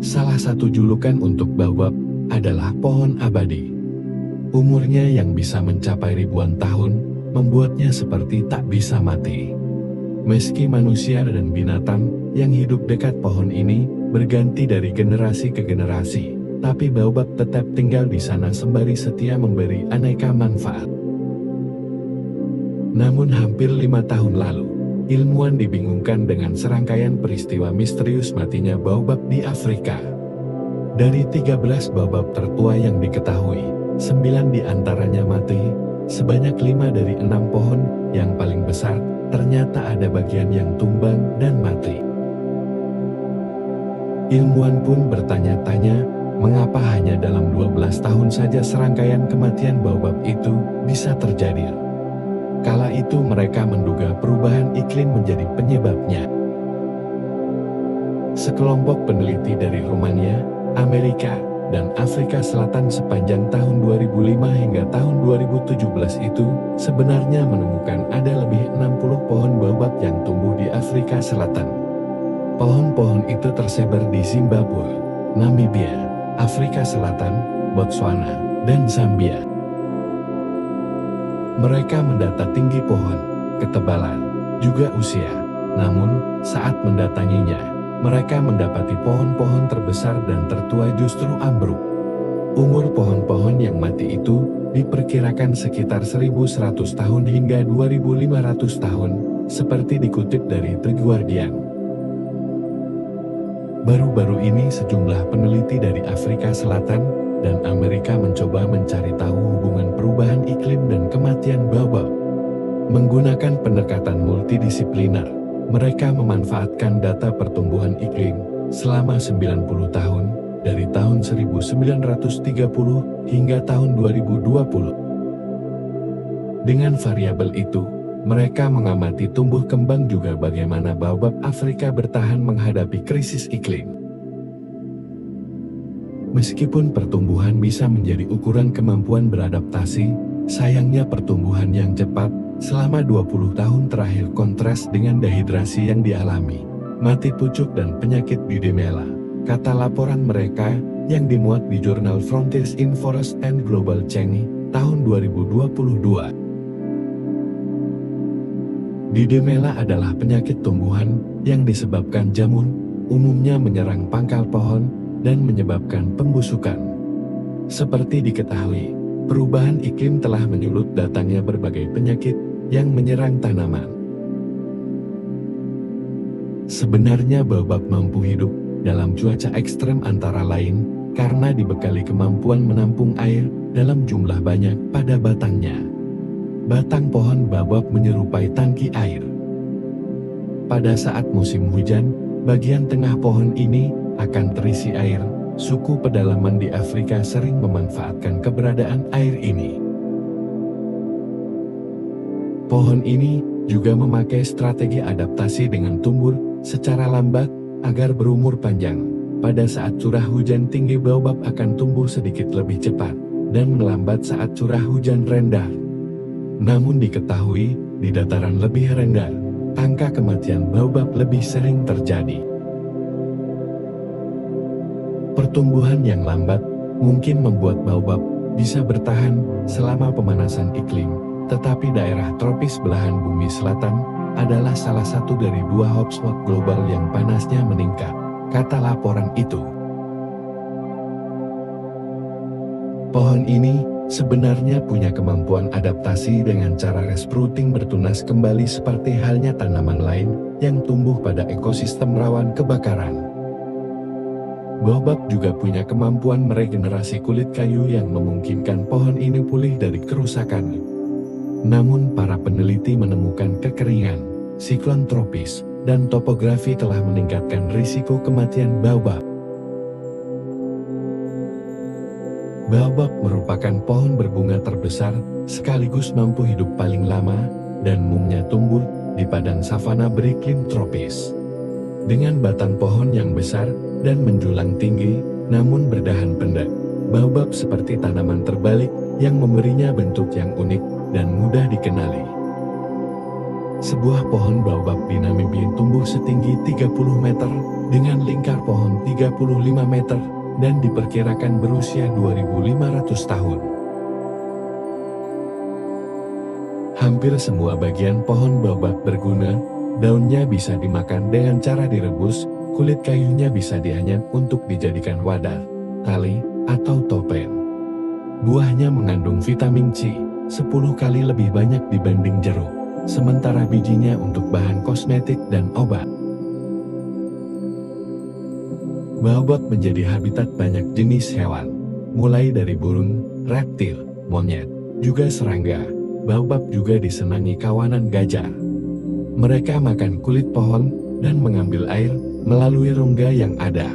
Salah satu julukan untuk baobab adalah pohon abadi. Umurnya yang bisa mencapai ribuan tahun, membuatnya seperti tak bisa mati. Meski manusia dan binatang yang hidup dekat pohon ini berganti dari generasi ke generasi, tapi baobab tetap tinggal di sana sembari setia memberi aneka manfaat. Namun hampir 5 tahun lalu, ilmuwan dibingungkan dengan serangkaian peristiwa misterius matinya baobab di Afrika. Dari 13 baobab tertua yang diketahui, 9 diantaranya mati, sebanyak 5 dari 6 pohon yang paling besar, ternyata ada bagian yang tumbang dan mati. Ilmuwan pun bertanya-tanya, mengapa hanya dalam 12 tahun saja serangkaian kematian baobab itu bisa terjadi. Kala itu mereka menduga perubahan iklim menjadi penyebabnya. Sekelompok peneliti dari Rumania, Amerika, dan Afrika Selatan sepanjang tahun 2005 hingga tahun 2017 itu sebenarnya menemukan ada lebih 60 pohon baobab yang tumbuh di Afrika Selatan. Pohon-pohon itu tersebar di Zimbabwe, Namibia, Afrika Selatan, Botswana, dan Zambia. Mereka mendata tinggi pohon, ketebalan, juga usia. Namun, saat mendatanginya, mereka mendapati pohon-pohon terbesar dan tertua justru ambruk. Umur pohon-pohon yang mati itu diperkirakan sekitar 1100 tahun hingga 2500 tahun, seperti dikutip dari The Guardian. Baru-baru ini sejumlah peneliti dari Afrika Selatan dan Amerika mencoba mencari tahu hubungan perubahan iklim dan kematian baobab. Menggunakan pendekatan multidisipliner, mereka memanfaatkan data pertumbuhan iklim selama 90 tahun, dari tahun 1930 hingga tahun 2020. Dengan variabel itu, mereka mengamati tumbuh kembang juga bagaimana baobab Afrika bertahan menghadapi krisis iklim. Meskipun pertumbuhan bisa menjadi ukuran kemampuan beradaptasi, sayangnya pertumbuhan yang cepat selama 20 tahun terakhir kontras dengan dehidrasi yang dialami, mati pucuk dan penyakit Bidemela, kata laporan mereka yang dimuat di jurnal Frontiers in Forest and Global Change tahun 2022. Bidemela adalah penyakit tumbuhan yang disebabkan jamur, umumnya menyerang pangkal pohon dan menyebabkan pembusukan. Seperti diketahui, perubahan iklim telah menyulut datangnya berbagai penyakit yang menyerang tanaman. Sebenarnya baobab mampu hidup dalam cuaca ekstrem antara lain karena dibekali kemampuan menampung air dalam jumlah banyak pada batangnya. Batang pohon baobab menyerupai tangki air. Pada saat musim hujan, bagian tengah pohon ini akan terisi air. Suku pedalaman di Afrika sering memanfaatkan keberadaan air ini. Pohon ini juga memakai strategi adaptasi dengan tumbuh secara lambat agar berumur panjang. Pada saat curah hujan tinggi, baobab akan tumbuh sedikit lebih cepat dan melambat saat curah hujan rendah. Namun diketahui, di dataran lebih rendah, angka kematian baobab lebih sering terjadi. Pertumbuhan yang lambat mungkin membuat baobab bisa bertahan selama pemanasan iklim, tetapi daerah tropis belahan bumi selatan adalah salah satu dari 2 hotspot global yang panasnya meningkat, kata laporan itu. Pohon ini sebenarnya punya kemampuan adaptasi dengan cara resprouting bertunas kembali seperti halnya tanaman lain yang tumbuh pada ekosistem rawan kebakaran. Baobab juga punya kemampuan meregenerasi kulit kayu yang memungkinkan pohon ini pulih dari kerusakan. Namun para peneliti menemukan kekeringan, siklon tropis, dan topografi telah meningkatkan risiko kematian baobab. Baobab merupakan pohon berbunga terbesar, sekaligus mampu hidup paling lama, dan umumnya tumbuh di padang savana beriklim tropis. Dengan batang pohon yang besar dan menjulang tinggi, namun berdahan pendek, baobab seperti tanaman terbalik yang memberinya bentuk yang unik dan mudah dikenali. Sebuah pohon baobab di Namibia tumbuh setinggi 30 meter, dengan lingkar pohon 35 meter dan diperkirakan berusia 2.500 tahun. Hampir semua bagian pohon baobab berguna, daunnya bisa dimakan dengan cara direbus, kulit kayunya bisa dianyam untuk dijadikan wadah, tali, atau topeng. Buahnya mengandung vitamin C, 10 kali lebih banyak dibanding jeruk, sementara bijinya untuk bahan kosmetik dan obat. Baobab menjadi habitat banyak jenis hewan, mulai dari burung, reptil, monyet, juga serangga. Baobab juga disenangi kawanan gajah. Mereka makan kulit pohon dan mengambil air melalui rongga yang ada.